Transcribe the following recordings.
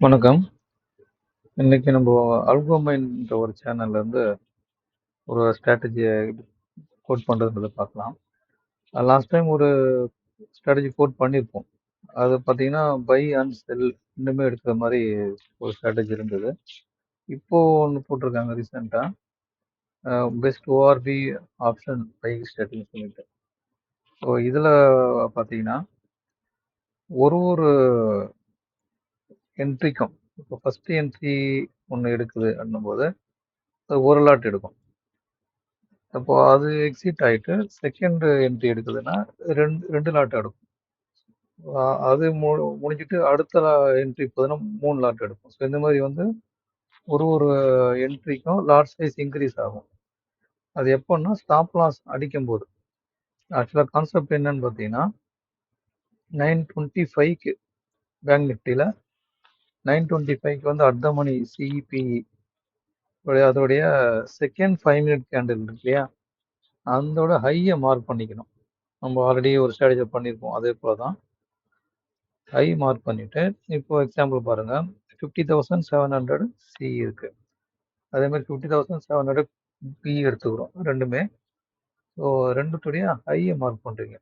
வணக்கம். இன்னைக்கு நம்ம அல்கோமைன்ற ஒரு சேனல்ல இருந்து ஒரு ஸ்ட்ராட்டஜிய கோட் பண்றதுன்றத பார்க்கலாம். லாஸ்ட் டைம் ஒரு ஸ்ட்ராட்டஜி கோட் பண்ணியிருப்போம். அது பார்த்தீங்கன்னா, பை அண்ட் செல் 2மே எடுக்கிற மாரி ஒரு ஸ்ட்ராட்டஜி இருந்தது. இப்போ ஒண்ணு போட்டிருக்காங்க ரீசென்ட்டா. பெஸ்ட் ஓஆர்பி ஆப்ஷன் பை ஸ்ட்ராட்டஜின்னு சொல்லிட்டு. ஸோ இதுல பார்த்தீங்கன்னா, ஒரு என்ட்ரிக்கும் இப்போ ஃபர்ஸ்ட் என்ட்ரி ஒண்ணு எடுக்குது அப்படின்னும்போது, அது ஒரு லாட் எடுக்கும். அப்போ அது எக்ஸிட் ஆயிட்டு செகண்ட் என்ட்ரி எடுக்குதுன்னா 2 லாட் எடுக்கும். அது முடிஞ்சிட்டு அடுத்த என்ட்ரி போகுதுன்னா 3 லாட் எடுக்கும். ஸோ இந்த மாதிரி வந்து ஒரு என்ட்ரிக்கும் லாட் சைஸ் இன்க்ரீஸ் ஆகும். அது எப்போன்னா ஸ்டாப் லாஸ் அடிக்கும்போது. ஆக்சுவலா கான்செப்ட் என்னன்னு பார்த்தீங்கன்னா 925க்கு பேங்க் நிஃப்டியில் 925க்கு வந்து அட் த மணி சிஇபிஇ அதோடைய செகண்ட் 5 மினிட் கேண்டில் இருக்கு இல்லையா, அதோட ஹையை மார்க் பண்ணிக்கணும். நம்ம ஆல்ரெடி ஒரு ஸ்ட்ராட்டஜி பண்ணியிருப்போம். அதே போல தான் ஹை மார்க் பண்ணிட்டு, இப்போ எக்ஸாம்பிள் பாருங்க, 50,700 சி இருக்கு. அதே மாதிரி 50,700 பி எடுத்துக்கிறோம் ரெண்டுமே. ஸோ ரெண்டுத்துடைய ஹையை மார்க் பண்றீங்க.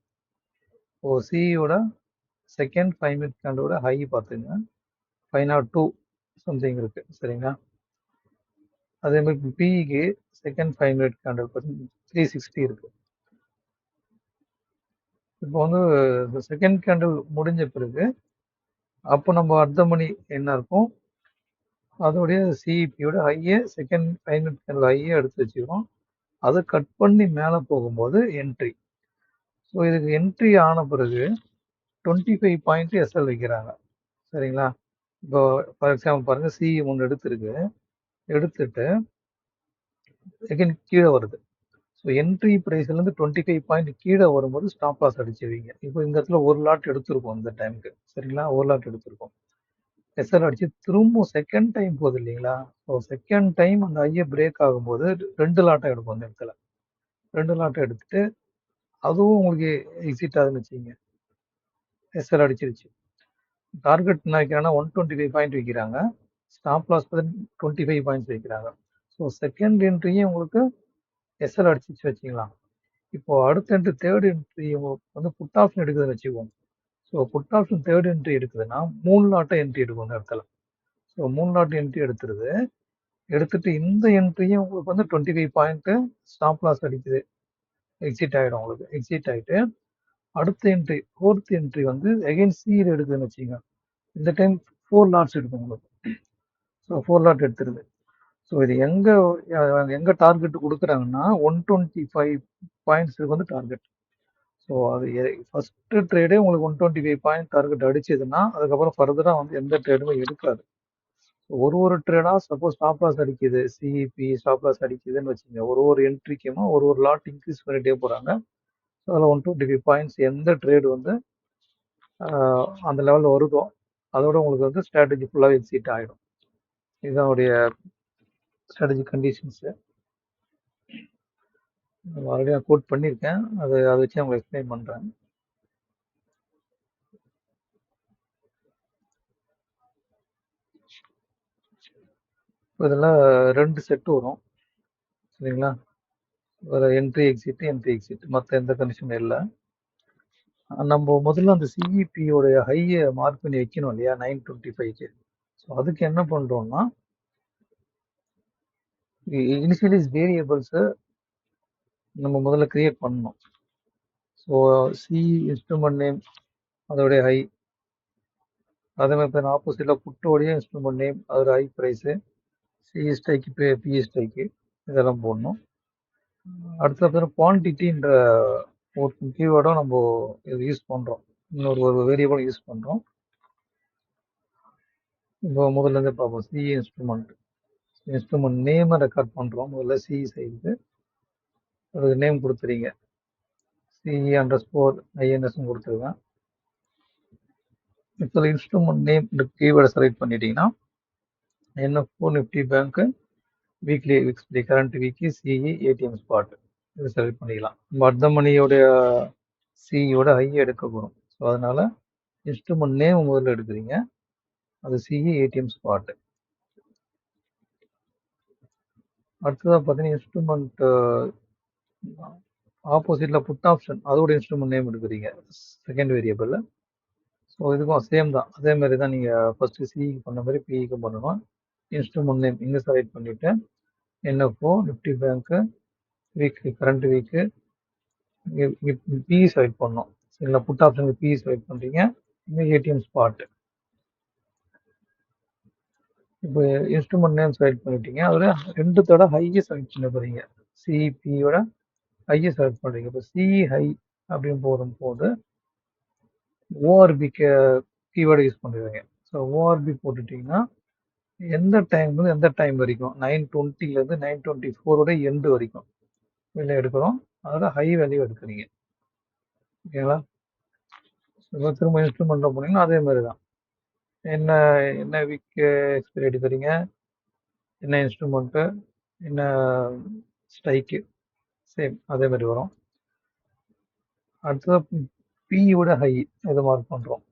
ஸோ சியோட செகண்ட் 5 மினிட் கேண்டோட ஹை பார்த்துங்க 502 சம்திங் இருக்கு, சரிங்களா? அதே மாதிரி பிக்கு செகண்ட் 5 மினிட் கேண்டல் பார்த்தீங்கன்னா 360 இருக்கு. இப்போ வந்து இந்த செகண்ட் கேண்டில் முடிஞ்ச பிறகு அப்போ நம்ம அடுத்த மணி என்ன இருக்கும், அதோடைய சிஇபியோட ஹையை செகண்ட் 5 மினிட் கேண்டில் ஹையை எடுத்து வச்சுக்கிறோம். அதை கட் பண்ணி மேலே போகும்போது என்ட்ரி. ஸோ இதுக்கு என்ட்ரி ஆன பிறகு 25 பாயிண்ட் எஸ்எல் வைக்கிறாங்க, சரிங்களா? இப்போ ஃபார் எக்ஸாம்பிள் பாருங்க, சி ஒன்று எடுத்துட்டு செகண்ட் கீழே வருது. ஸோ என்ட்ரி ப்ரைஸ்லேருந்து 25 பாயிண்ட் கீழே வரும்போது ஸ்டாப் லாஸ் அடிச்சுவீங்க. இப்போ இந்த இடத்துல ஒரு லாட் எடுத்திருக்கோம் இந்த டைமுக்கு, சரிங்களா? ஒரு லாட் எடுத்திருக்கோம். எஸ்எல் அடிச்சு திரும்ப செகண்ட் டைம் போகுது இல்லைங்களா? ஸோ செகண்ட் டைம் அந்த ஐயை பிரேக் ஆகும்போது 2 லாட்டை எடுக்கும் அந்த இடத்துல. 2 லாட்டை எடுத்துட்டு அதுவும் உங்களுக்கு எக்ஸிட் ஆகுதுன்னு வச்சுங்க, எஸ்எல் அடிச்சிருச்சு. டார்கெட் என்ன வைக்கிறாங்கன்னா 125 பாயிண்ட் வைக்கிறாங்க. ஸ்டாப் லாஸ் 25 பாயிண்ட்ஸ் வைக்கிறாங்க. ஸோ செகண்ட் என்ட்ரியும் உங்களுக்கு எஸ்எல் அடிச்சிச்சு வச்சுக்கலாம். இப்போ அடுத்த என்ட்ரி தேர்ட் என்ட்ரி வந்து புட் ஆப்ஷன் எடுக்குதுன்னு வச்சுக்கோங்க. So put option third entry எடுக்குதுன்னா 3 லாட்டை என்ட்ரி எடுக்கும் அந்த இடத்துல. ஸோ 3 லாட் என்ட்ரி எடுத்துட்டு இந்த என்ட்ரியும் உங்களுக்கு வந்து 25 பாயிண்ட் ஸ்டாப் லாஸ் அடிக்குது, எக்ஸிட் ஆகிடும். உங்களுக்கு எக்ஸிட் ஆகிட்டு அடுத்த என்ட்ரி ஃபோர்த் என்ட்ரி வந்து அகைன் சீல் எடுக்குதுன்னு வச்சுங்க. இந்த டைம் 4 லாட்ஸ் எடுக்கும் உங்களுக்கு. So 4 lot எடுத்துருது. ஸோ இது எங்க டார்கெட் கொடுக்குறாங்கன்னா 125 பாயிண்ட்ஸுக்கு வந்து டார்கெட். ஸோ அது ஃபர்ஸ்ட் ட்ரேடே உங்களுக்கு 125 பாயிண்ட் டார்கெட் அடிச்சதுன்னா அதுக்கப்புறம் ஃபர்தராக வந்து எந்த ட்ரேடுமே எடுக்காது. ஒரு ட்ரேடா சப்போஸ் ஸ்டாப் லாஸ் அடிக்குது, சிஇபி ஸ்டாப் லாஸ் அடிக்குதுன்னு வச்சுங்க, ஒரு என்ட்ரிக்குமா ஒரு லாட் இன்க்ரீஸ் பண்ணிட்டே போறாங்க. அதில் 125 பாயிண்ட்ஸ் எந்த ட்ரேடு வந்து அந்த லெவலில் வருதோ அதோட உங்களுக்கு வந்து ஸ்ட்ராட்டஜி ஃபுல்லாக எக்ஸிட் ஆகிடும். இதுதான் உடைய ஸ்ட்ராட்டஜி கண்டிஷன்ஸு. ஆல்ரெடி நான் கோட் பண்ணியிருக்கேன், அதை வச்சு அவங்க எக்ஸ்பிளைன் பண்ணுறேன். இதில் 2 செட் வரும், சரிங்களா? ஒரு என்ட்ரி எக்ஸிட் மற்ற எந்த கண்டிஷனும் இல்லை. நம்ம முதல்ல அந்த சிஇபியோடைய ஹையை மார்க் பண்ணி வைக்கணும் இல்லையா, 925க்கு. ஸோ அதுக்கு என்ன பண்ணுறோம்னா, இனிஷியலைஸ் வேரியபிள்ஸை நம்ம முதல்ல கிரியேட் பண்ணணும். ஸோ சி இன்ஸ்ட்ருமெண்ட் நேம் அதோடைய ஹை, அதே மாதிரி ஆப்போசிட்டில் புட்டோடைய இன்ஸ்ட்ருமெண்ட் நேம் அதோட high price, CE strike PE strike இதெல்லாம் போடணும். அடுத்து பார்த்தீங்கன்னா குவான்டிட்டின்ற ஒரு கீவேர்டும் நம்ம இது யூஸ் பண்ணுறோம், ஒரு வேரியபிள் யூஸ் பண்ணுறோம். இப்போ முதல்ல இருந்து பார்ப்போம். சிஇ இன்ஸ்ட்ருமெண்ட் நேமை ரெக்கார்ட் பண்ணுறோம். முதல்ல சிஇ சைடுக்கு அதுக்கு நேம் கொடுத்துறீங்க, சிஇ அண்டர்ஸ்கோர் ஐஎன்எஸ்ன்னு கொடுத்துருங்க. இப்போ இன்ஸ்ட்ருமெண்ட் நேம் இந்த கீவேர்டை செலக்ட் பண்ணிட்டீங்கன்னா NF4 Nifty bank weekly expiry current weekly CE ATM spot இதை செலக்ட் பண்ணிக்கலாம். நம்ம அர்த்த மணியோடைய சிஇயோட ஹை எடுக்க போகிறோம். ஸோ அதனால இன்ஸ்ட்ருமெண்ட் நேம் முதல்ல எடுக்கிறீங்க. அது சிஇ ஏடிஎம் ஸ்பாட். அடுத்ததாக பார்த்தீங்கன்னா இன்ஸ்ட்ருமெண்ட் ஆப்போசிட்டில் புட் ஆப்ஷன், அதோட இன்ஸ்ட்ருமெண்ட் நேம் எடுக்கிறீங்க செகண்ட் வேரியபிளில். ஸோ இதுக்கும் சேம் தான், அதே மாதிரி தான் நீங்கள் ஃபஸ்ட்டு சிஇக்கு பண்ண மாதிரி பிஇக்கும் பண்ணணும். இன்ஸ்ட்ருமெண்ட் நேம் இங்கே செலக்ட் பண்ணிவிட்டு NFO, Nifty bank, week, current week, PE select பண்ணணும். சரிங்களா, புட் ஆப்ஷனுக்கு பிஇ செலக்ட் பண்ணுறீங்க. இங்கே ஏடிஎம் ஸ்பாட். இப்போ இன்ஸ்ட்ருமெண்ட் நேம் செலக்ட் பண்ணிட்டீங்க. அதில் 2 தடவை ஹையை செலக்ட் பண்ண போகிறீங்க. சிபியோட ஹையை செலக்ட் பண்ணுறீங்க. இப்போ சிஇ ஹை அப்படின்னு போது ஓஆர்பிக்கு கீவேர்டு யூஸ் பண்ணுவீங்க. ஸோ ஓஆர்பி போட்டுட்டிங்கன்னா எந்த டைம்லேருந்து எந்த டைம் வரைக்கும் 9:20 9:24 எண்டு வரைக்கும் வெளில எடுக்கிறோம். அதில் ஹை வேல்யூ எடுக்கிறீங்க. ஓகேங்களா? இப்போ திரும்ப இன்ஸ்ட்ருமெண்ட்டில் போனீங்கன்னா அதே மாதிரி தான். என்ன வீக் எக்ஸ்பைரி எடுக்கிறீங்க, என்ன இன்ஸ்ட்ருமெண்ட்டு, என்ன ஸ்ட்ரைக்கு, சேம் அதே மாதிரி வரும். அடுத்தது பியோட ஹை இதை மார்க் பண்ணுறோம்.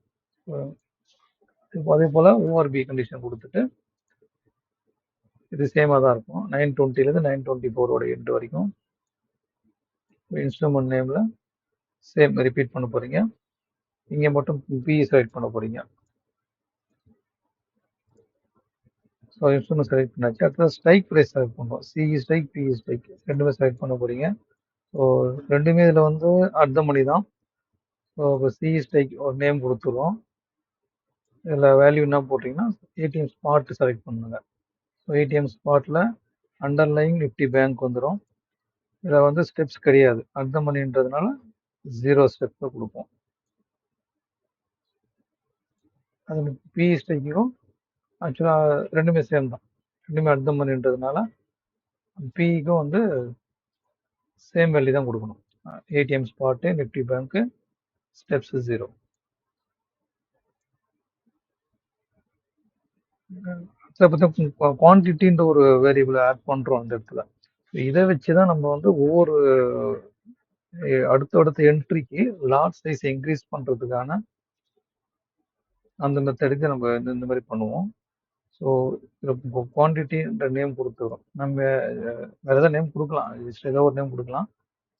இப்போ அதே போல் ஓஆர்பி கண்டிஷன் கொடுத்துட்டு இது சேமாக தான் இருக்கும். 9:20 9:24 எண்டு வரைக்கும். இன்ஸ்ட்ருமெண்ட் நேமில் சேம் ரிப்பீட் பண்ண போகிறீங்க. இங்கே மட்டும் பிஇ செலக்ட் பண்ண போகிறீங்க. ஸோ இன்ஸ்ட்ருமெண்ட் செலக்ட் பண்ணாச்சு. அடுத்தது ஸ்ட்ரைக் ப்ரைஸ் செலக்ட் பண்ணுறோம். சிஇ ஸ்ட்ரைக், பிஇ ஸ்ட்ரைக் ரெண்டுமே செலக்ட் பண்ண போகிறீங்க. ஸோ ரெண்டுமே இதில் வந்து அர்த்த மணி தான். ஸோ இப்போ சிஇ ஸ்ட்ரைக் ஒரு நேம் கொடுத்துருவோம். இதில் வேல்யூ என்ன போட்டிங்கன்னா ஏடிஎம் ஸ்பாட் செலக்ட் பண்ணுங்க. ஸோ ஏடிஎம் ஸ்பாட்டில் அண்டர்லைங் நிஃப்டி பேங்க் வந்துடும். இதில் வந்து ஸ்டெப்ஸ் கிடையாது, அர்த்த மணின்றதுனால 0 ஸ்டெப்ஸை கொடுப்போம். அது பிஇ ஸ்ட்ரைக்கும் ஆக்சுவலாக ரெண்டுமே சேம் தான், ரெண்டுமே அர்த்த மணின்றதுனால பிஇக்கும் வந்து சேம் வேல்யூ தான் கொடுக்கணும். ஏடிஎம் ஸ்பாட்டு, நிஃப்டி பேங்க்கு, ஸ்டெப்ஸ் 0. அதை பற்றி குவான்டிட்டின்ற ஒரு வேரியபிள் ஆட் பண்ணுறோம் அந்த இடத்துல. இதை வச்சு தான் நம்ம வந்து ஒவ்வொரு அடுத்தடுத்த என்ட்ரிக்கு லாட் சைஸ் இன்க்ரீஸ் பண்ணுறதுக்கான அந்த மெத்தடுக்கு நம்ம இந்த மாதிரி பண்ணுவோம். ஸோ குவான்டிட்டின்ற நேம் கொடுத்துக்கிறோம். நம்ம வேறு ஏதாவது நேம் கொடுக்கலாம், ஏதோ ஒரு நேம் கொடுக்கலாம்.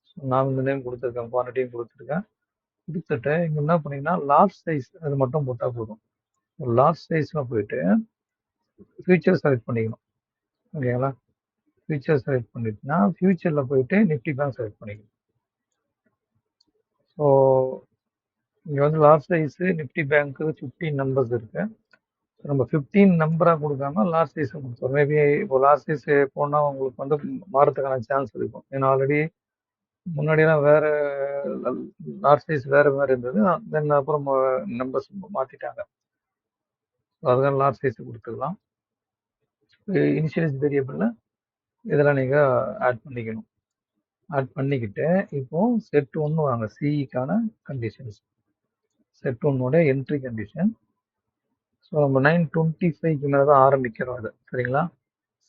ஸோ நான் இந்த நேம் கொடுத்துருக்கேன், குவான்டிட்டியும் கொடுத்துருக்கேன். கொடுத்துட்டு இங்கே என்ன பண்ணிங்கன்னா லாட் சைஸ் அது மட்டும் போட்டால் போதும். லாட் சைஸில் போயிட்டு ஃபியூச்சர் செலக்ட் பண்ணிக்கணும். ஓகேங்களா? ஃபியூச்சர் செலக்ட் பண்ணிட்டுனா ஃபியூச்சரில் போயிட்டு நிஃப்டி பேங்க் செலக்ட் பண்ணிக்கணும். ஸோ இங்கே வந்து லாட் சைஸு நிஃப்டி பேங்க்கு 15 நம்பர்ஸ் இருக்குது. நம்ம 15 நம்பராக கொடுக்காம லாட் சைஸை கொடுத்தோம். மேபி இப்போ லாட் சைஸ் போனால் உங்களுக்கு வந்து மாறதுக்கான சான்ஸ் இருக்கும். ஏன்னா ஆல்ரெடி முன்னாடியெல்லாம் வேறு லாட் சைஸ் வேறு மாதிரி இருந்தது. தென் அப்புறம் நம்பர்ஸ் மாற்றிட்டாங்க. அதுதான் லாட் சைஸ் கொடுத்துக்கலாம். இனிஷியலைஸ் வேரியபிளில் இதெல்லாம் நீங்கள் ஆட் பண்ணிக்கணும். ஆட் பண்ணிக்கிட்டு இப்போ செட் 1 வாங்க, சிஇக்கான conditions. Set 1 entry condition. So நம்ம 9:25 மேலே தான் ஆரம்பிக்கிறோம் அது, சரிங்களா?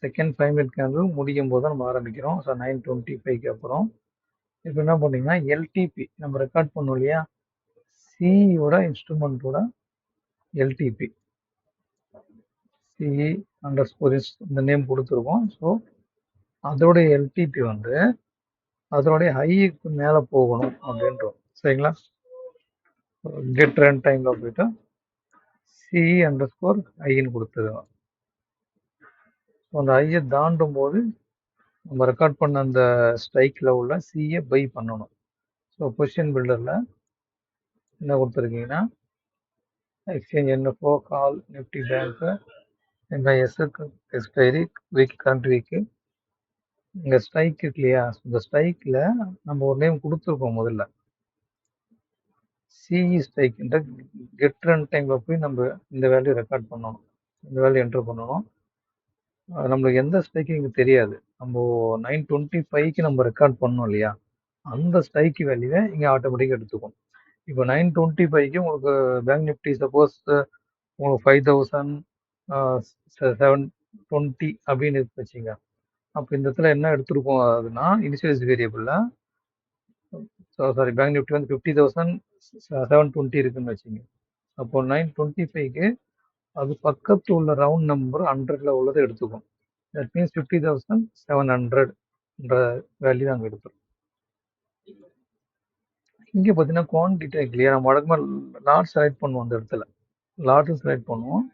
செகண்ட் 5 மினிட் கேண்டில் முடியும் போது தான் நம்ம ஆரம்பிக்கிறோம். ஸோ 9:25 அப்புறம் இப்போ என்ன பண்ணிங்கன்னா எல்டிபி நம்ம ரெக்கார்ட் பண்ணோம் இல்லையா, சிஇயோட இன்ஸ்ட்ருமெண்ட்டோட எல்டிபி சிஇ _ இந்த நேம் கொடுத்துருக்கோம். ஸோ அதோடைய எல்டிபி வந்து அதனுடைய ஹைக்கு மேலே போகணும் அப்படின்றோம், சரிங்களா? கெட் ரன் டைமில் போயிட்டு சிஇ _ ஐன்னு கொடுத்துருவோம். ஸோ அந்த ஐயை தாண்டும் போது நம்ம ரெக்கார்ட் பண்ண அந்த ஸ்ட்ரைக்கில் உள்ள சிஏ பை பண்ணணும். ஸோ பொசிஷன் பில்டரில் என்ன கொடுத்துருக்கீங்கன்னா எக்ஸ்சேஞ்ச் என்எஃப்ஓ, கால், நிஃப்டி பேங்க்கு, எஸ்எக்கு எக்ஸ்பைரி, வீக், கரண்ட் வீக்கு, இங்கே ஸ்ட்ரைக் இருக்கு இல்லையா, இந்த ஸ்ட்ரைக்கில் நம்ம ஒரு நேம் கொடுத்துருக்கோம். முதல்ல சிஇ ஸ்ட்ரைக்ன்ற கெட் ரன் டைமில் போய் நம்ம இந்த வேல்யூ ரெக்கார்ட் பண்ணணும், இந்த வேல்யூ என்ட்ரு பண்ணணும். நம்மளுக்கு எந்த ஸ்ட்ரைக்கும் இங்கே தெரியாது. நம்ம 9:25 நம்ம ரெக்கார்ட் பண்ணோம் இல்லையா, அந்த ஸ்ட்ரைக் வேல்யூவை இங்கே ஆட்டோமேட்டிக்காக எடுத்துக்கும். இப்போ 9:25 உங்களுக்கு பேங்க் நிஃப்டி சப்போஸ் உங்களுக்கு 5,720 அப்படின்னு வச்சுங்க. அப்போ இந்த இடத்துல என்ன எடுத்துருக்கோம் அதுனா இனிஷியலைஸ் வேரியபிளில், சாரி பேங்க் நிஃப்டி வந்து 50,720 இருக்குன்னு வச்சுங்க. அப்போ 9:25 அது பக்கத்து உள்ள ரவுண்ட் நம்பர் 100ல உள்ளதை எடுத்துக்கும். தட் மீன்ஸ் 50,700ன்ற வேல்யூ அங்கே எடுத்துரும். இங்கே பார்த்தீங்கன்னா குவான்டிட்டி இருக்கு இல்லையா, நம்ம வழக்கமாக லாட் செலக்ட் பண்ணுவோம் அந்த இடத்துல, லாட்டும் செலக்ட் பண்ணுவோம்.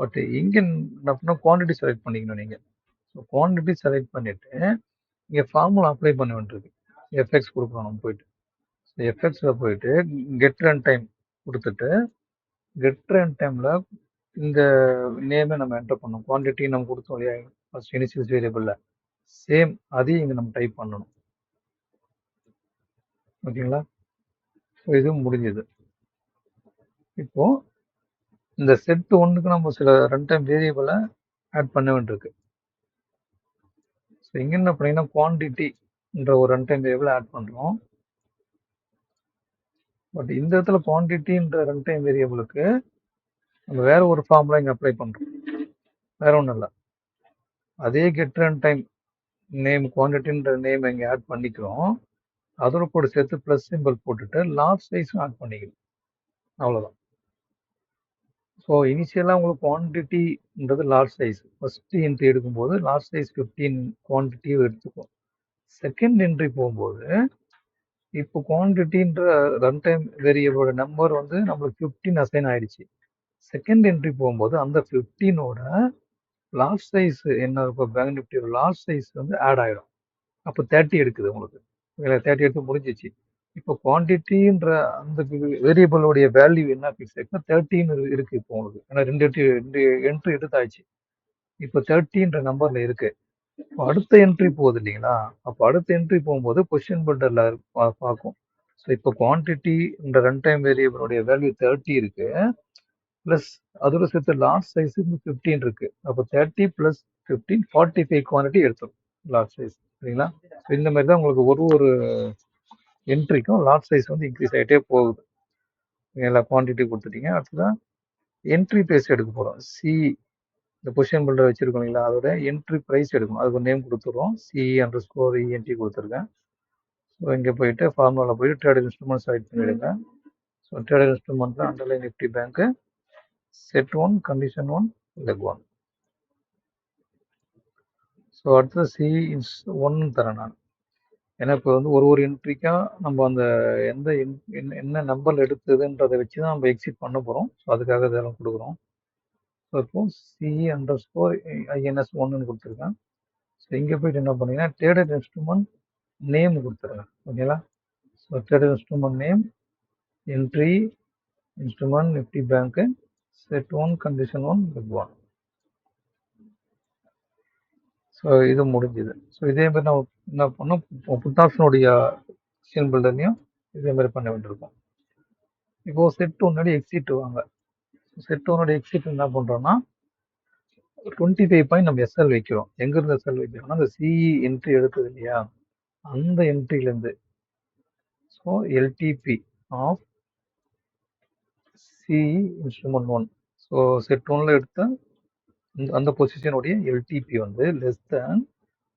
பட் இங்கே என்ன பண்ணால் குவான்டிட்டி செலக்ட் பண்ணிக்கணும் நீங்கள். ஸோ குவான்டிட்டி செலக்ட் பண்ணிவிட்டு இங்கே ஃபார்முலா அப்ளை பண்ண வேண்டியிருக்கு. எஃப்எக்ஸ் கொடுக்கணும் நம்ம போயிட்டு. ஸோ எஃப்எக்ஸில் போயிட்டு கெட் ரன் டைம் கொடுத்துட்டு கெட் ரன் டைமில் இந்த நேமை நம்ம என்டர் பண்ணணும். குவான்டிட்டி நம்ம கொடுத்தோம் இல்லையா ஃபர்ஸ்ட் இனிஷியல்ஸ் வேரியபிளில், சேம் அதையும் இங்கே நம்ம டைப் பண்ணணும். ஓகேங்களா? ஸோ இதுவும் முடிஞ்சது. இப்போ இந்த செட் ஒன்றுக்கு நம்ம சில ரன் டைம் வேரியபிளை ஆட் பண்ண வேண்டியிருக்கு. ஸோ இங்கே என்ன பண்ணீங்கன்னா குவான்டிட்டின்ற ஒரு ரன் டைம் வேரியபிளை ஆட் பண்ணுறோம். பட் இந்த இடத்துல குவான்டிட்டின்ற ரன் டைம் வேரியபிளுக்கு நம்ம வேற ஒரு ஃபார்முலா இங்கே அப்ளை பண்ணுறோம். வேற ஒன்றும் இல்லை, அதே கெட் ரன் டைம் நேம் குவான்டிட்டின்ற நேம் இங்கே ஆட் பண்ணிக்கிறோம். அதோட கூட சேர்த்து ப்ளஸ் சிம்பிள் போட்டுட்டு லார்ஜ் சைஸும் ஆட் பண்ணிக்கணும். அவ்வளோதான். ஸோ இனிஷியலாக உங்களுக்கு குவான்டிட்டின்றது லார்ஜ் சைஸ், ஃபர்ஸ்ட் என்ட்ரி எடுக்கும்போது லார்ஜ் சைஸ் 15 குவான்டிட்டியும் எடுத்துக்கும். செகண்ட் என்ட்ரி போகும்போது இப்போ குவான்டிட்டின்ற ரன் டைம் வேரியபிளோட நம்பர் வந்து நம்மளுக்கு 15 அசைன் ஆயிடுச்சு. செகண்ட் என்ட்ரி போகும்போது அந்த 15ஓட லார்ஜ் சைஸ் என்ன இப்போ பேங்க் நிஃப்டி லார்ஜ் சைஸ் வந்து ஆட் ஆகிடும். அப்போ 30 எடுக்குது உங்களுக்கு. 30 எடுத்து முடிஞ்சிச்சு. இப்போ குவான்டிட்டின்ற அந்த வேரியபிளோடைய வேல்யூ என்ன ஃபிக்ஸ் ஆயிடுச்சுன்னா 13 இருக்கு இப்போ உங்களுக்கு. ஏன்னா ரெண்டு என்ட்ரி எடுத்தாச்சு. இப்போ 30ன்ற நம்பர்ல இருக்கு. இப்போ அடுத்த என்ட்ரி போகுது இல்லைங்களா, அப்போ அடுத்த என்ட்ரி போகும்போது பொசிஷன் பில்டர்ல பார்க்கும். ஸோ இப்போ குவான்டிட்டி இந்த ரன் டைம் வேரியபிளோடைய வேல்யூ 30 இருக்கு, பிளஸ் அதோட சேர்த்து லார்ஜ் சைஸ் 15 இருக்கு. அப்போ 30 பிளஸ் 15 45 குவான்டிட்டி எடுத்துரும் லார்ஜ் சைஸ். சரிங்களா? ஸோ இந்த மாதிரி தான் உங்களுக்கு ஒரு என்ட்ரிக்கும் லாட் சைஸ் வந்து இன்க்ரீஸ் ஆகிட்டே போகுது. எல்லா குவான்டிட்டி கொடுத்துட்டீங்க. அடுத்ததான் என்ட்ரி ப்ரைஸ் எடுக்க போகிறோம். சி இந்த பொசிஷன் பில்டர் வச்சிருக்கோம் இல்லைங்களா, அதோட என்ட்ரி ப்ரைஸ் எடுக்கணும். அதுக்கு ஒரு நேம் கொடுத்துருவோம், C_ENT கொடுத்துருக்கேன். ஸோ இங்கே போயிட்டு ஃபார்முலாவில் போயிட்டு ட்ரேடட் இன்ஸ்ட்ருமெண்ட் செலக்ட் பண்ணிவிடுங்க. ஸோ ட்ரேடட் இன்ஸ்ட்ருமெண்ட்டில் அண்டர்லைன் நிஃப்டி பேங்க்கு செட் 1 கண்டிஷன் 1 லெக் 1. ஸோ அடுத்தது C1 தரேன் நான். ஏன்னா இப்போ வந்து ஒரு என்ட்ரிக்கா நம்ம அந்த என்ன நம்பர் எடுத்ததுன்றதை வச்சு தான் நம்ம எக்ஸிட் பண்ண போகிறோம். ஸோ அதுக்காக இதெல்லாம் கொடுக்குறோம். ஸோ இப்போ C_INS1 கொடுத்துருக்கேன். ஸோ இங்கே போயிட்டு என்ன பண்ணீங்கன்னா ட்ரேடட் இன்ஸ்ட்ருமெண்ட் நேம் கொடுத்துருங்க. ஓகேங்களா? So traded instrument name entry instrument Nifty பேங்க்கு செட் 1 கண்டிஷன் 1 லெக் 1. ஸோ இது முடிஞ்சுது. ஸோ இதே மாதிரி நம்ம என்ன பண்ணோம், புட் ஆப்ஷனுடைய பொசிஷன் பில்டர்லையும் இதே மாதிரி பண்ண வேண்டியிருக்கும். இப்போ செட் ஒன்னுடைய எக்ஸிட் வாங்க. செட் ஒன்னுடைய எக்ஸிட் என்ன பண்ணுறோம்னா 25 பாயிண்ட் நம்ம எஸ்எல் வைக்கிறோம். எங்கேருந்து எஸ்எல் வைக்கிறோம்னா அந்த சிஇ என்ட்ரி எடுத்தது இல்லையா, அந்த என்ட்ரிலேருந்து. So LTP of CE instrument 1. So set 1ல எடுத்த அந்த பொசிஷனுடைய எல்டிபி வந்து லெஸ் தேன்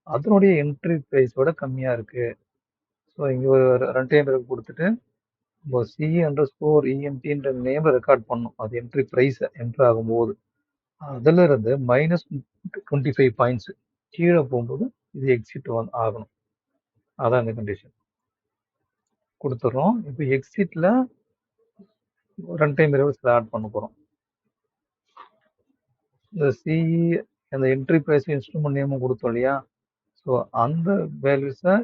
அதனுடைய என்ட்ரி ப்ரைஸோட கம்மியாக இருக்குது. ஸோ இங்கே ஒரு ரன் டைம் கொடுத்துட்டு இப்போ C_ENTன்ற நேம் ரெக்கார்ட் பண்ணும். அது என்ட்ரி ப்ரைஸ் என்ட்ரு ஆகும்போது அதில் இருந்து -25 பாயிண்ட்ஸ் கீழே போகும்போது இது எக்ஸிட் ஆகணும். அதான் இந்த கண்டிஷன் கொடுத்துட்றோம். இப்போ எக்ஸிட்டில் ரன் டைம் வேரியபிள்ஸ் ஆட் பண்ண போகிறோம். இந்த சிஇ அந்த என்ட்ரி ப்ரைஸ் இன்ஸ்ட்ருமெண்ட் நேமும் கொடுத்தோம் இல்லையா, ஸோ அந்த வேல்யூஸை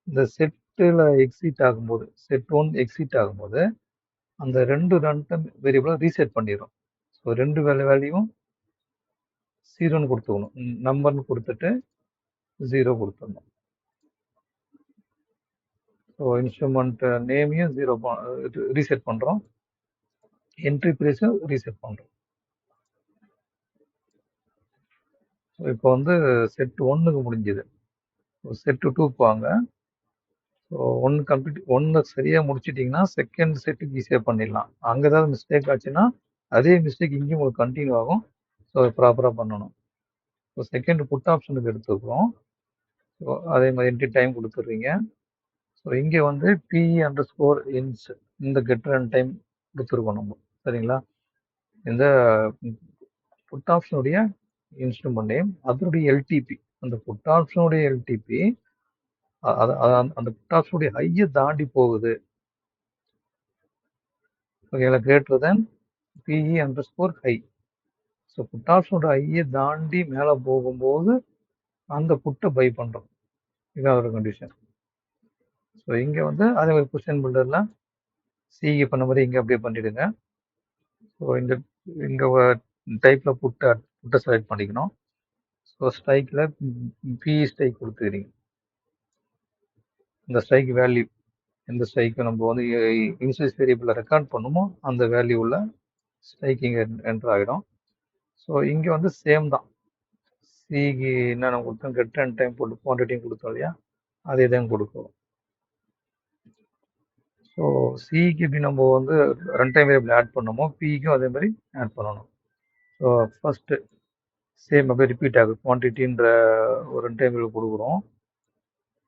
இந்த செட்டில் எக்ஸிட் ஆகும்போது செட் 1 எக்ஸிட் ஆகும்போது அந்த 2 ரன் டைம் வேரியபிளை ரீசெட் பண்ணிடும். ஸோ 2 வேல்யூவும் 0ன்னு கொடுத்துக்கணும். நம்பர்னு கொடுத்துட்டு 0 கொடுத்துடணும். ஸோ இன்ஸ்ட்ருமெண்ட் நேமையும் 0 ரீசெட் பண்ணுறோம், என்ட்ரி ப்ரைஸும் ரீசெட் பண்ணுறோம். ஸோ இப்போ வந்து செட் 1க்கு முடிஞ்சுது. செட்டு 2க்கு வாங்க. ஸோ 1 சரியாக முடிச்சிட்டிங்கன்னா செகண்ட் செட்டுக்கு ஈஸியாக பண்ணிடலாம். அங்கே ஏதாவது மிஸ்டேக் ஆச்சுன்னா அதே மிஸ்டேக் இங்கேயும் உங்களுக்கு கண்டினியூ ஆகும். ஸோ ப்ராப்பராக பண்ணணும். ஸோ செகண்ட் புட் ஆப்ஷனுக்கு எடுத்துக்கிறோம். ஸோ அதே மாதிரி என்ட்ரி டைம் கொடுத்துட்றீங்க. ஸோ இங்கே வந்து PE_INS இந்த கெட் ரன் டைம் கொடுத்துருக்கோம் நம்ம. சரிங்களா? இந்த புட் ஆப்ஷனுடைய இன்ஸ்ட்ருமெண்ட் நேம், அதனுடைய எல்டிபி, அந்த புட் ஆப்ஷனுடைய எல்டிபி அந்த புட் ஆப்ஷனுடைய ஹையை தாண்டி போகுது. ஓகேங்களா, greater than PE underscore high. So put ஆப்ஷனோட ஹையை தாண்டி மேலே போகும்போது அந்த புட்டை பை பண்ணுறோம். இதான் ஒரு கண்டிஷன். ஸோ இங்கே வந்து அதே மாதிரி கொஸ்டின் பில்டரில் சிஇ பண்ண மாதிரி இங்கே அப்படியே பண்ணிடுங்க. ஸோ இங்கே டைப்பில் புட்டை செலக்ட் பண்ணிக்கணும். ஸோ ஸ்ட்ரைக்கில் பிஇ ஸ்ட்ரைக் கொடுத்துக்கிறீங்க. இந்த ஸ்ட்ரைக் வேல்யூ எந்த ஸ்ட்ரைக்கு நம்ம வந்து இனிஷியல் வேரியபிளில் ரெக்கார்ட் பண்ணுமோ அந்த வேல்யூவில் ஸ்ட்ரைக் இங்கே என்டர் ஆகிடும். ஸோ இங்கே வந்து சேம் தான். சிக்கு என்னென்ன கொடுத்தோம், கெட் அண்ட் டைம் போட்டு குவான்டிட்டியும் கொடுத்தோம் இல்லையா, அதே தான் கொடுக்கும். ஸோ சிக்கு இப்படி நம்ம வந்து ரன் டைம் வேரியபிள் ஆட் பண்ணோமோ பிக்கும் அதே மாதிரி ஆட் பண்ணணும். ஸோ ஃபஸ்ட்டு சேம் அப்படியே ரிப்பீட் ஆகுது. குவான்டிட்டின்ற ஒரு ரன் டைம் வேரியபிள் கொடுக்குறோம்.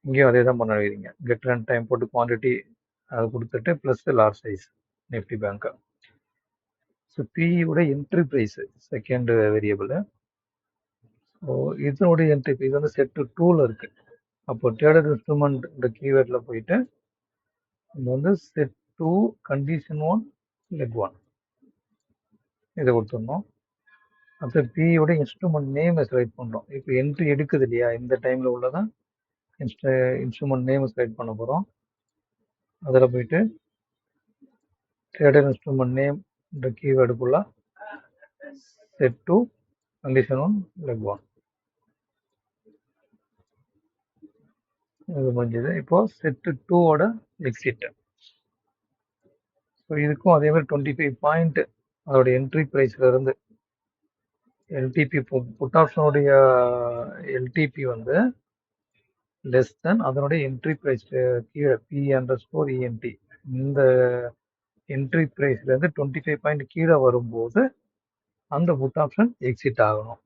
இங்கேயும் அதே தான் பண்ண வைக்கிறீங்க. கெட் ரன் டைம் போட்டு குவான்டிட்டி அதை கொடுத்துட்டு ப்ளஸ் லார்ஜ் சைஸ் நிஃப்டி பேங்க்கு. ஸோ பியோட entry price second variable. So இதனுடைய என்ட்ரி ப்ரைஸ் வந்து செட்டு 2ல் இருக்குது. அப்போ ட்ரேடட் இன்ஸ்ட்ருமெண்ட் இந்த கீவேர்டில் போயிட்டு இது வந்து செட் 2 கண்டிஷன் 1 லெக் 1 இதை கொடுத்துடணும். அப்புறம் பியோட இன்ஸ்ட்ருமெண்ட் நேமை செலக்ட் பண்ணுறோம். இப்போ என்ட்ரி எடுக்குது இல்லையா, இந்த டைமில் உள்ளதான் இன்ஸ்ட்ருமெண்ட் நேமை செலக்ட் பண்ண போகிறோம். அதில் போயிட்டு ட்ரேடட் இன்ஸ்ட்ருமெண்ட் நேம் இந்த கீவேர்டுக்குள்ள செட் 2 கண்டிஷன் 1 லெக் 1 இது முடிஞ்சது. இப்போ செட்டு 2ஓட எக்ஸிட். ஸோ இதுக்கும் அதே மாதிரி 25 பாயிண்ட் அதோட என்ட்ரி ப்ரைஸ்ல இருந்து எல்டிபி புட் ஆப்ஷனுடைய எல்டிபி வந்து லெஸ் தென் அதனுடைய என்ட்ரி ப்ரைஸ் கீழே பி அண்டர் ஸ்கோர் இஎன்டி இந்த என்ட்ரி ப்ரைஸ்ல இருந்து 25 பாயிண்ட் கீழே வரும்போது அந்த புட் ஆப்ஷன் எக்ஸிட் ஆகணும்.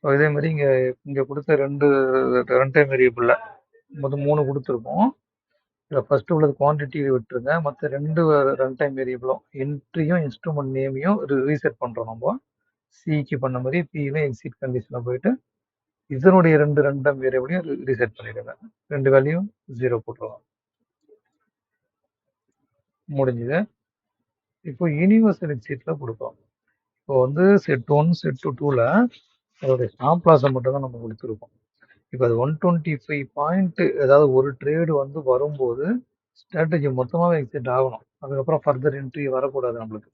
ஸோ இதே மாதிரி இங்கே கொடுத்த ரெண்டு டைம் வேரியபிளில் மொத்தம் 3 கொடுத்துருக்கோம். இதில் ஃபர்ஸ்ட் உள்ளது குவான்டிட்டி விட்டுருங்க. மற்ற ரன் டைம் வேரியபிளும் என்ட்ரியும் இன்ஸ்ட்ருமெண்ட் நேமையும் ரீசெட் பண்ணுறோம். நம்ம சிக்கு பண்ண மாதிரி பியிலும் எக்ஸிட் கண்டிஷனில் போயிட்டு இதனுடைய ரன் டைம் வேரியபிளையும் ரீசெட் பண்ணிடுங்க. 2 வேல்யூயும் 0 போட்டுருவோம். முடிஞ்சுது. இப்போ யூனிவர்சல் எக்ஸிட்டில் கொடுப்போம். இப்போ வந்து செட் 1 செட் 2ல் அதோடைய ஸ்டாப் லாஸை மட்டும் தான் நம்ம கொடுத்துருக்கோம். இப்போ அது 125 பாயிண்ட் ஏதாவது ஒரு ட்ரேடு வந்து வரும்போது ஸ்ட்ராட்டஜி மொத்தமாகவே எக்ஸிட் ஆகணும். அதுக்கப்புறம் ஃபர்தர் என்ட்ரி வரக்கூடாது நம்மளுக்கு.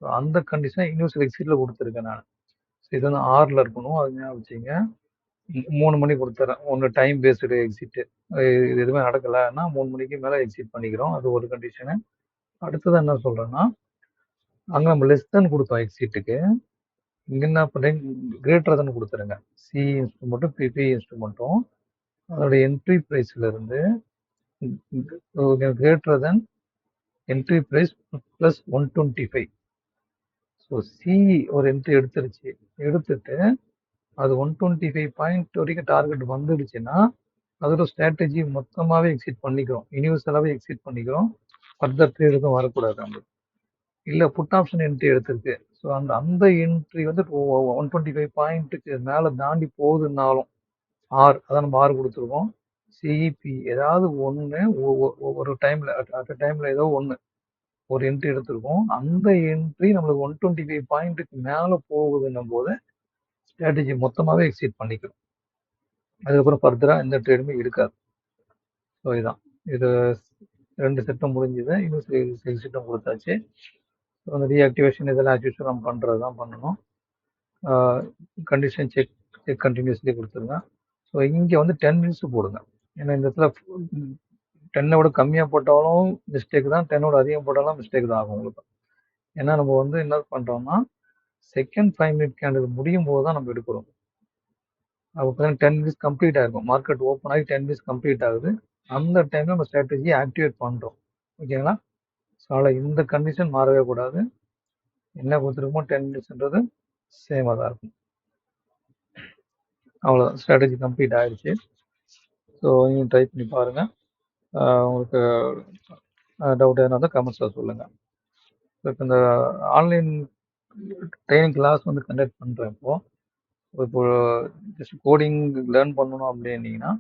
ஸோ அந்த கண்டிஷன் யூனிவர்சல் எக்ஸிட்டில் கொடுத்துருக்கேன் நான். ஸோ இது வந்து 6ல் இருக்கணும், அது ஞாபகம் வச்சுங்க. 3 மணி கொடுத்துறேன். ஒன்று டைம் பேஸ்டு எக்ஸிட்டு, இது எதுவுமே நடக்கலைன்னா 3 மணிக்கு மேலே எக்ஸிட் பண்ணிக்கிறோம். அது ஒரு கண்டிஷனு. அடுத்தது என்ன சொல்கிறேன்னா, அங்கே நம்ம லெஸ் தென் கொடுத்தோம் எக்ஸிட்டுக்கு. இங்கே என்ன பண்ணுறேன், கிரேட்டர் தென் கொடுத்துருங்க. சி இன்ஸ்ட்ருமெண்ட்டும் பிபி இன்ஸ்ட்ருமெண்ட்டும் அதோட என்ட்ரி ப்ரைஸ்ல இருந்து greater than entry price plus 125. So see ஒரு என்ட்ரி எடுத்துட்டு அது 125 பாயிண்ட் வரைக்கும் டார்கெட் வந்துடுச்சுன்னா அதோட ஸ்ட்ராட்டஜி மொத்தமாகவே எக்ஸிட் பண்ணிக்கிறோம், யூனிவர்சலாகவே எக்ஸிட் பண்ணிக்கிறோம். ஃபர்தர் ட்ரேட் எதுவும் வரக்கூடாது நம்மளுக்கு. இல்லை புட் ஆப்ஷன் என்ட்ரி எடுத்திருக்கு, ஸோ அந்த என்ட்ரி வந்து 125 பாயிண்ட்டுக்கு மேலே தாண்டி போகுதுன்னாலும் அதான் நம்ம 6 கொடுத்துருக்கோம். சிஇபி ஏதாவது ஒன்று ஒரு டைமில் அட் டைமில் ஏதோ ஒன்று ஒரு என்ட்ரி எடுத்திருக்கோம். அந்த என்ட்ரி நம்மளுக்கு 125 பாயிண்ட்டுக்கு மேலே போகுதுன்னும் போது ஸ்ட்ராட்டஜி மொத்தமாகவே எக்ஸிட் பண்ணிக்கிறோம். அதுக்கப்புறம் ஃபர்தராக எந்த ட்ரேடுமே இருக்காது. ஸோ இதுதான் இது 2 செட்டும் முடிஞ்சுது. இன்னும் எக்ஸிட்டும் கொடுத்தாச்சு. ஸோ அந்த ரீஆக்டிவேஷன் இதெல்லாம் ஆக்சுவலாக நம்ம பண்ணுறது தான் பண்ணணும். கண்டிஷன் செக் கண்டினியூஸ்லி கொடுத்துருங்க. ஸோ இங்கே வந்து 10 மினிட்ஸ் போடுங்க. ஏன்னா இந்த இடத்துல 10ஓட கம்மியாக போட்டாலும் மிஸ்டேக் தான், 10ஓட அதிகம் போட்டாலும் மிஸ்டேக் தான் ஆகும் உங்களுக்கு. ஏன்னா நம்ம வந்து என்ன பண்ணுறோம்னா செகண்ட் 5 மினிட் கேண்டில் முடியும் போது தான் நம்ம எடுக்கிறோம். அப்போ 10 மினிட்ஸ் கம்ப்ளீட் ஆகிருக்கும். மார்க்கெட் ஓப்பன் ஆகி 10 மினிட்ஸ் கம்ப்ளீட் ஆகுது. அந்த டைமில் நம்ம ஸ்ட்ராட்டஜியை ஆக்டிவேட் பண்ணுறோம். ஓகேங்களா? ஸோ அதில் இந்த கண்டிஷன் மாறவே கூடாது. என்ன கொடுத்துருக்கோமோ 10 மினிட்ஸ்ன்றது சேமாக தான் இருக்கும். அவ்வளோதான், ஸ்ட்ராட்டஜி கம்ப்ளீட் ஆகிடுச்சு. ஸோ நீங்கள் ட்ரை பண்ணி பாருங்கள். உங்களுக்கு டவுட் எதனா இருந்தால் கமெண்ட்ஸில் சொல்லுங்கள். இப்போ இந்த ஆன்லைன் ட்ரைனிங் கிளாஸ் வந்து கண்டக்ட் பண்ணுறேன் இப்போ ஜஸ்ட் கோடிங் லேர்ன் பண்ணணும் அப்படின்னீங்கன்னா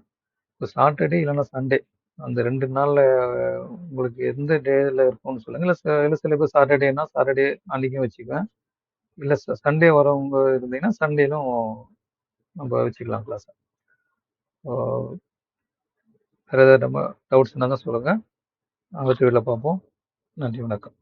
இப்போ சாட்டர்டே இல்லைன்னா சண்டே அந்த 2 நாளில் உங்களுக்கு எந்த டேல இருக்கும்னு சொல்லுங்கள். இல்லை சில பேர் சாட்டர்டேனா சாட்டர்டே அன்றைக்கும் வச்சுக்குவேன். இல்லை சண்டே வரவங்க இருந்தீங்கன்னா சண்டேலும் நம்ம வச்சுக்கலாம் கிளாஸை. வேறு ஏதாவது நம்ம டவுட்ஸ் இருந்தால் தான் சொல்லுங்கள். அடுத்த வீடியோவில் பார்ப்போம். நன்றி, வணக்கம்.